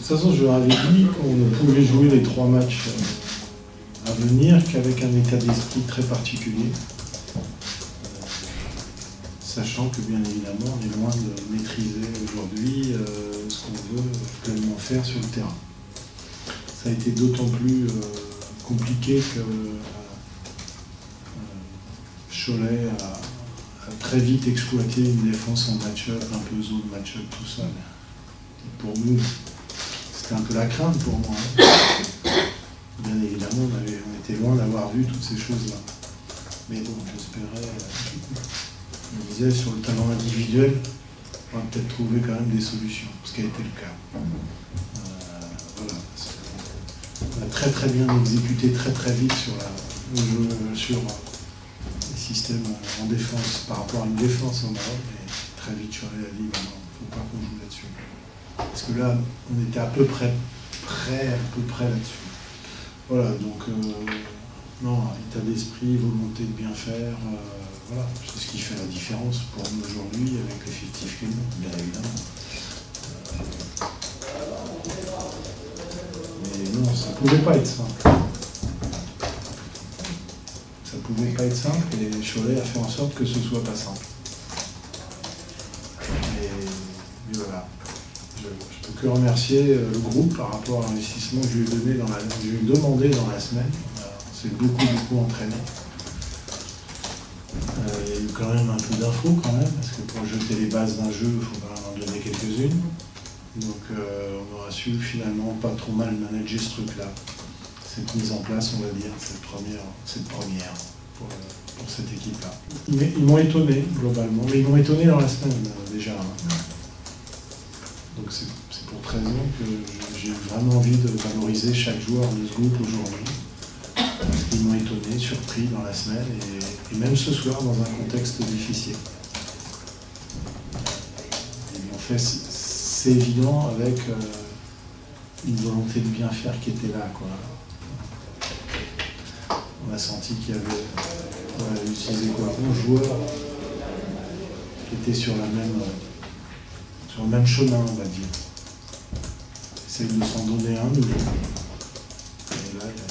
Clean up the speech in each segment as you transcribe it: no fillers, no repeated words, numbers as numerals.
toute façon, je leur avais dit qu'on ne pouvait jouer les 3 matchs à venir qu'avec un état d'esprit très particulier, sachant que bien évidemment on est loin de maîtriser aujourd'hui ce qu'on veut pleinement faire sur le terrain. Ça a été d'autant plus compliqué que Cholet a très vite exploité une défense en match-up, un peu zone match-up tout seul. Et pour nous, c'était un peu la crainte pour moi. Bien évidemment, on était loin d'avoir vu toutes ces choses-là. Mais bon, j'espérais, je disais, sur le talent individuel, on va peut-être trouver quand même des solutions, ce qui a été le cas. Voilà. On a très très bien exécuté très très vite sur les systèmes en défense par rapport à une défense en Maroc, et très vite je a dit, il ne faut pas qu'on joue là-dessus. Parce que là, on était à peu près là-dessus. Voilà, donc, non, état d'esprit, volonté de bien faire, voilà, c'est ce qui fait la différence pour nous aujourd'hui avec l'effectif que nous, bien évidemment. Mais non, ça ne pouvait pas être simple. Ça ne pouvait pas être simple, et Cholet a fait en sorte que ce ne soit pas simple. Et voilà. Je ne peux que remercier le groupe par rapport à l'investissement que je lui ai demandé dans la semaine. On s'est beaucoup entraîné. Il y a eu quand même un peu d'infos quand même, parce que pour jeter les bases d'un jeu, il faut quand même en donner quelques-unes. Donc on aura su finalement pas trop mal manager ce truc-là. Cette mise en place, on va dire, cette première pour cette équipe-là. Ils m'ont étonné globalement, mais ils m'ont étonné dans la semaine déjà. Donc c'est pour 13 ans que j'ai vraiment envie de valoriser chaque joueur de ce groupe aujourd'hui. Parce qu'ils m'ont étonné, surpris dans la semaine, et même ce soir dans un contexte difficile. Et en fait, c'est évident avec une volonté de bien faire qui était là, quoi. On a senti qu'il y avait, on a utilisé quoi, 11 joueurs qui étaient sur le même chemin, on va dire. Essaye de s'en donner un nouveau. Et là, il n'y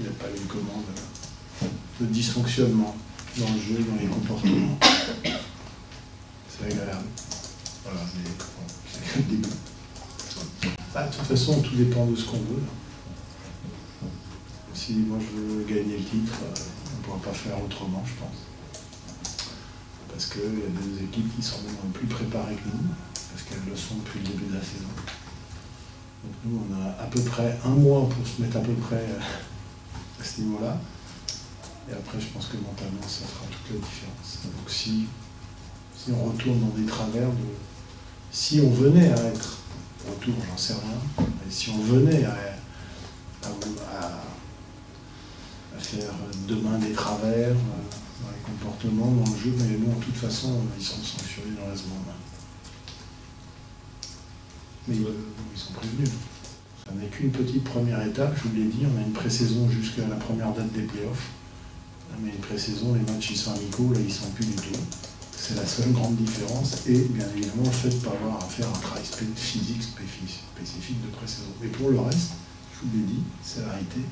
a pas eu de commande de dysfonctionnement dans le jeu, dans les comportements. C'est agréable. Voilà, mais bon, c'est que le début. Bah, de toute façon, tout dépend de ce qu'on veut. Si moi je veux gagner le titre, on ne pourra pas faire autrement, je pense. Parce qu'il y a des équipes qui sont même plus préparées que nous, parce qu'elles le sont depuis le début de la saison. Donc nous, on a à peu près un mois pour se mettre à peu près à ce niveau-là. Et après, je pense que mentalement, ça fera toute la différence. Donc si on retourne dans des travers si on venait à être, retour, j'en sais rien, mais si on venait à faire demain des travers dans les comportements, dans le jeu, mais bon, de toute façon, ils sont sanctionnés dans la seconde. Mais ils sont prévenus. Ça n'est qu'une petite première étape, je vous l'ai dit, on a une pré-saison jusqu'à la première date des playoffs. Mais une pré-saison, les matchs ils sont amicaux, là ils sont plus du tout. C'est la seule grande différence, et bien évidemment le fait de ne pas avoir à faire un travail physique spécifique de pré-saison. Mais pour le reste, je vous l'ai dit, c'est l'arrêté.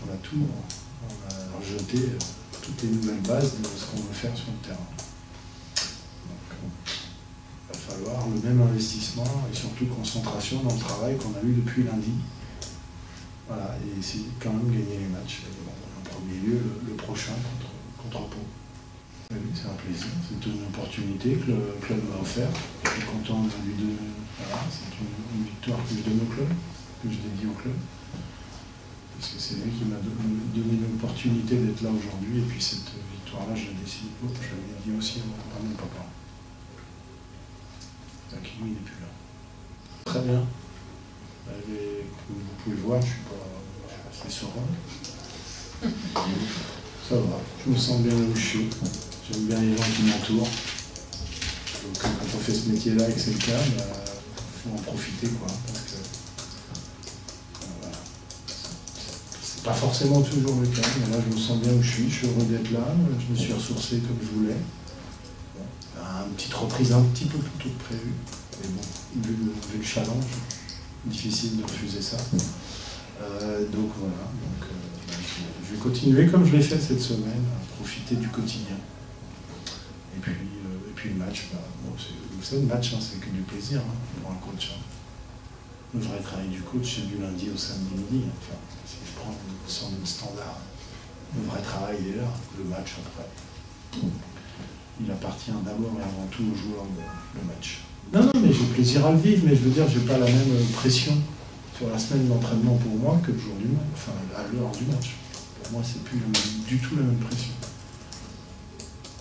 On a rejeté toutes les nouvelles bases de ce qu'on veut faire sur le terrain. Donc, il va falloir le même investissement et surtout concentration dans le travail qu'on a eu depuis lundi. Voilà, et essayer de quand même gagner les matchs. En premier lieu, le prochain contre Pau. C'est un plaisir, c'est une opportunité que le club m'a offert. Je suis content de lui donner. Voilà, c'est une victoire que je donne au club, que je dédie au club. Parce que c'est lui qui m'a donné l'opportunité d'être là aujourd'hui, et puis cette victoire-là, je l'ai dit aussi à mon papa. Qui lui, il n'est plus là. Très bien. Comme vous pouvez le voir, je suis assez serein. Ça va, je me sens bien là où je suis. J'aime bien les gens qui m'entourent. Donc quand on fait ce métier-là et que c'est le cas, il faut en profiter, quoi. Parce que c'est pas forcément toujours le cas, mais là je me sens bien où je suis heureux d'être là, je me suis ressourcé comme je voulais. Bon, une petite reprise un petit peu plus tôt que prévu. Mais bon, vu le challenge, difficile de refuser ça. Donc voilà, je vais continuer comme je l'ai fait cette semaine, à profiter du quotidien. Et puis le match, bon, vous savez, le match, hein, c'est que du plaisir hein, pour un coach. Hein. Le vrai travail du coach, c'est du lundi au samedi midi. Hein. Enfin, si je prends le standard, le vrai travail, il est là. Le match, après, il appartient d'abord et avant tout aux joueurs, le match. Non, mais j'ai plaisir à le vivre, mais je veux dire, j'ai pas la même pression sur la semaine d'entraînement pour moi que le jour du match, enfin à l'heure du match. Pour moi, c'est plus du tout la même pression.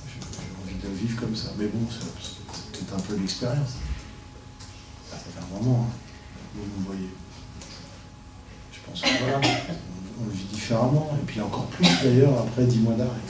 J'ai envie de le vivre comme ça. Mais bon, c'est peut-être un peu l'expérience. Ça fait un moment, hein. Vous me voyez. Je pense que voilà, on le vit différemment. Et puis encore plus d'ailleurs après 10 mois d'arrêt.